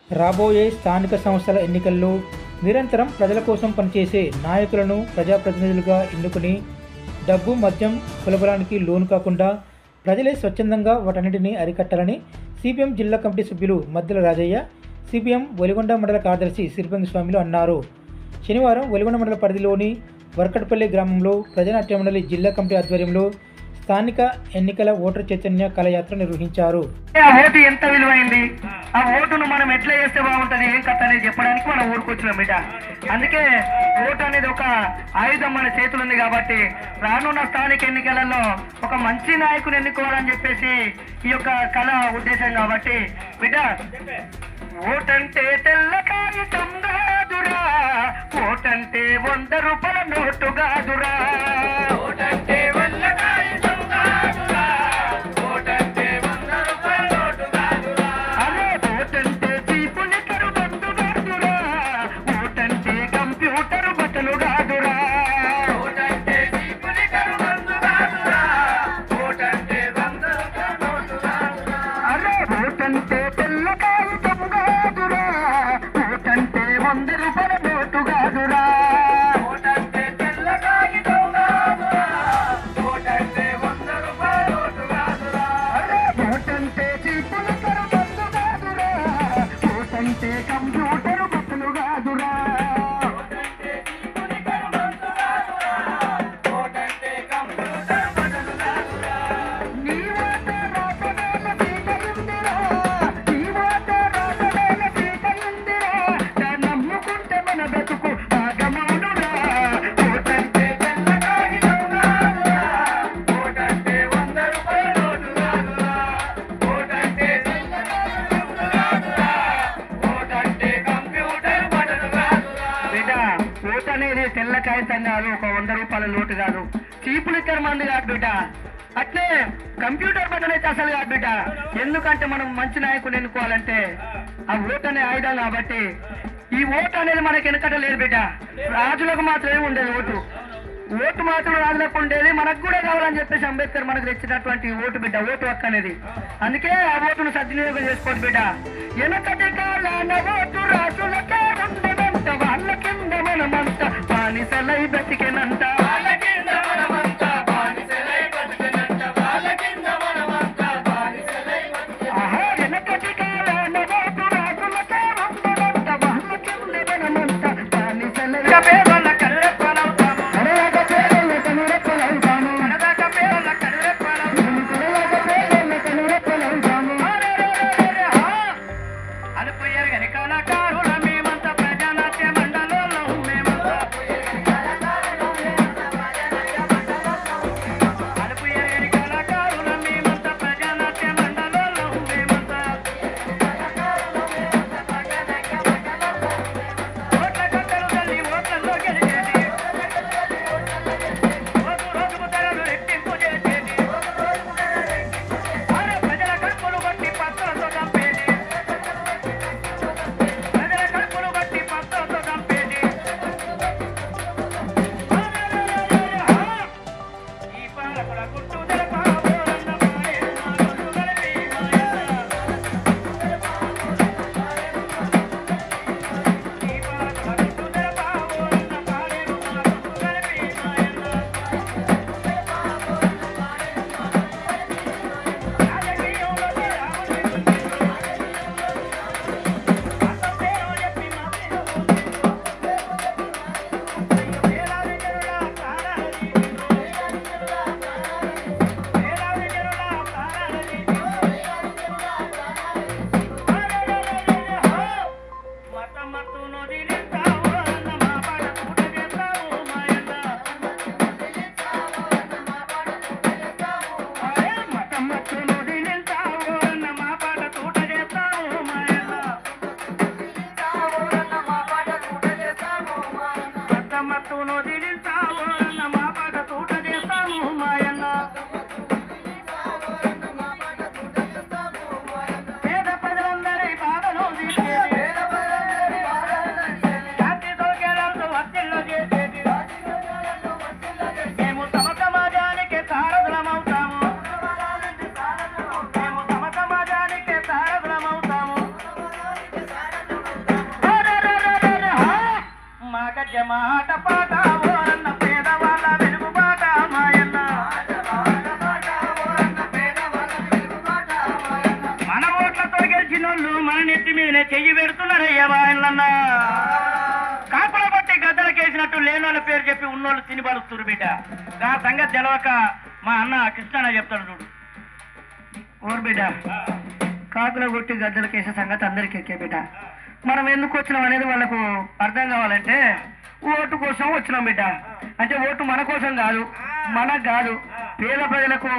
రాబోయే స్థానిక సంస్థల ఎన్నికల్లో నిరంతరం ప్రజల కోసం పనిచేసే నాయకులను ప్రజాప్రతినిధులుగా ఎన్నుకుని డబ్బు మద్యం కులబలానికి లోను కాకుండా ప్రజలే స్వచ్ఛందంగా వాటన్నిటిని అరికట్టాలని సిపిఎం జిల్లా కమిటీ సభ్యులు మద్దెల రాజయ్య, సిపిఎం వెలిగొండ మండల కార్యదర్శి సిరిపంగి స్వామిలు అన్నారు. శనివారం వెలిగొండ మండల పరిధిలోని వర్కట్పల్లి గ్రామంలో ప్రజానాట్య మండలి జిల్లా కమిటీ ఆధ్వర్యంలో స్థానిక ఎన్నికల ఓటర్ చైతన్య కళయాత్ర నిర్వహించారు. ఆ ఓటు ఎంత విలువైంది, ఆ ఓటును మనం ఎట్లా చేస్తే బాగుంటుంది, ఏం కథ అనేది చెప్పడానికి మనం ఊరుకొచ్చినాం బిడ్డ. అందుకే ఓటు అనేది ఒక ఆయుధం మన చేతులు ఉంది కాబట్టి రానున్న స్థానిక ఎన్నికలలో ఒక మంచి నాయకుని ఎన్నుకోవాలని చెప్పేసి ఈ యొక్క కళ ఉద్దేశం కాబట్టి బిడ్డ, ఓటంటే తెల్ల కాగితం కాదురా, ఓటంటే 100 రూపాయల నోటు కాదురా, ఓటంటే వల్ల కాగితం కాదురా, ఓటంటే 100 రూపాయల నోటు కాదురా, అరే ఓటంటే చీపుని కరుబందు కాదురా, ఓటంటే కంప్యూటర్ బటను కాదురా, ఓటంటే చీపుని కరుబందు కాదురా, ఓటంటే 100 రూపాయల నోటు కాదురా, అరే ఓటంటే తెల్ల కాగితం కాదురా, ఓటంటే 100 రూపాయల నోటు కాదురా, ఓటంటే తెల్ల కాగితం కాదురా, ఓటంటే 100 రూపాయల నోటు కాదురా, అరే ఓటంటే చీపుల కరుబందు కాదురా, ఓటంటే కంప్యూటర్ బట్టలు కాదురా, ఓటంటే చీపుని కరుబందు కాదురా, ఓటంటే కంప్యూటర్ బట్టలు కాదురా, నీ ఓట రాతవేల సీతయుందిరా, నీ ఓట రాతవేల సీతయుందిరా, నమ్ముకుంటే మన బతుకు ఆగమౌనురా, ఓటంటే తెల్ల కాగితం కాదురా, ఓటంటే 100 రూపాయల నోటు కాదురా, ఓటంటే తెల్ల కాగితం కాదురా, ఓటంటే కంప్యూటర్ బటన్ కాదురా. బిడ్డ, ఓటు అనేది తెల్ల కాగితం కాదు, ఒక 100 రూపాయల నోటు కాదు, చీపులు ఇద్దరు మంది కాదు బిడ్డ, అట్లే కంప్యూటర్ బటన్ అయితే అసలు కాదు బిడ్డ. ఎందుకంటే మనం మంచి నాయకుని ఎన్నుకోవాలంటే ఆ ఓటు అనే ఆయుధం కాబట్టి ఈ ఓటు అనేది మనకి వెనకట లేదు బిడ్డ. రాజులకు మాత్రమే ఉండేది ఓటు, ఓటు మాత్రం రాజులకు ఉండేది, మనకు కూడా కావాలని చెప్పేసి అంబేద్కర్ మనకు తెచ్చినటువంటి ఓటు బిడ్డ, ఓటు హక్కు అనేది. అందుకే ఆ ఓటును సద్వినియోగం చేసుకోండి బిడ్డ. వెనకటి కాలాన ఓటు రాజులకే ఉండదంట, వాళ్ళ కింద మనమంత బానిసలై బతికెనంట, వాళ్ళ కింద మనమంత బానిసలై బతికెనంట, వాళ్ళ కింద మనమంత బానిసలై బతికెనంట. ఆహా, వెనకటి కాలాన ఓటు రాజులకే ఉండదంట, వాళ్ళ కింద మనమంత బానిసలై పేదల కళ్ళెప్పలవుతాము, కడలక పేదల కనురెప్పలవుతాము, కడలక పేదల కనురెప్పలవుతాము, కడలక పేదల కనురెప్పలవుతాము. అలుపు ఎరగని కళాకారుల మేమంతా ప్రజానాట్య మండలంలో మేమంతా, మధ్య మాట పాట ఓరన్న పేదవాళ్ళ వెలుగుబాట మాయన్న మన ఓట్లతో గెలిచినోళ్ళు మన నెత్తి మీదనే చెయ్యి పెడుతున్నారయ్యా మాయన్న కాకుల బట్టి గద్దలకేసినట్టు లేనోళ్ళ పేరు చెప్పి ఉన్నోళ్ళు తిని బలుస్తున్నారు బిడ్డ ఆ సంగతి తెలవక మా అన్న కృష్ణ చెప్తాడు చూడు ఓరు బిడ్డ కాకుల కొట్టి గద్దలకేసే సంగతి అందరికీ ఎక్కే బిడ్డ మనం ఎందుకు వచ్చినాం అనేది వాళ్ళకు అర్థం కావాలంటే ఓటు కోసం వచ్చినాం బిడ్డ అంటే ఓటు మన కోసం కాదు మనకు కాదు పేద ప్రజలకు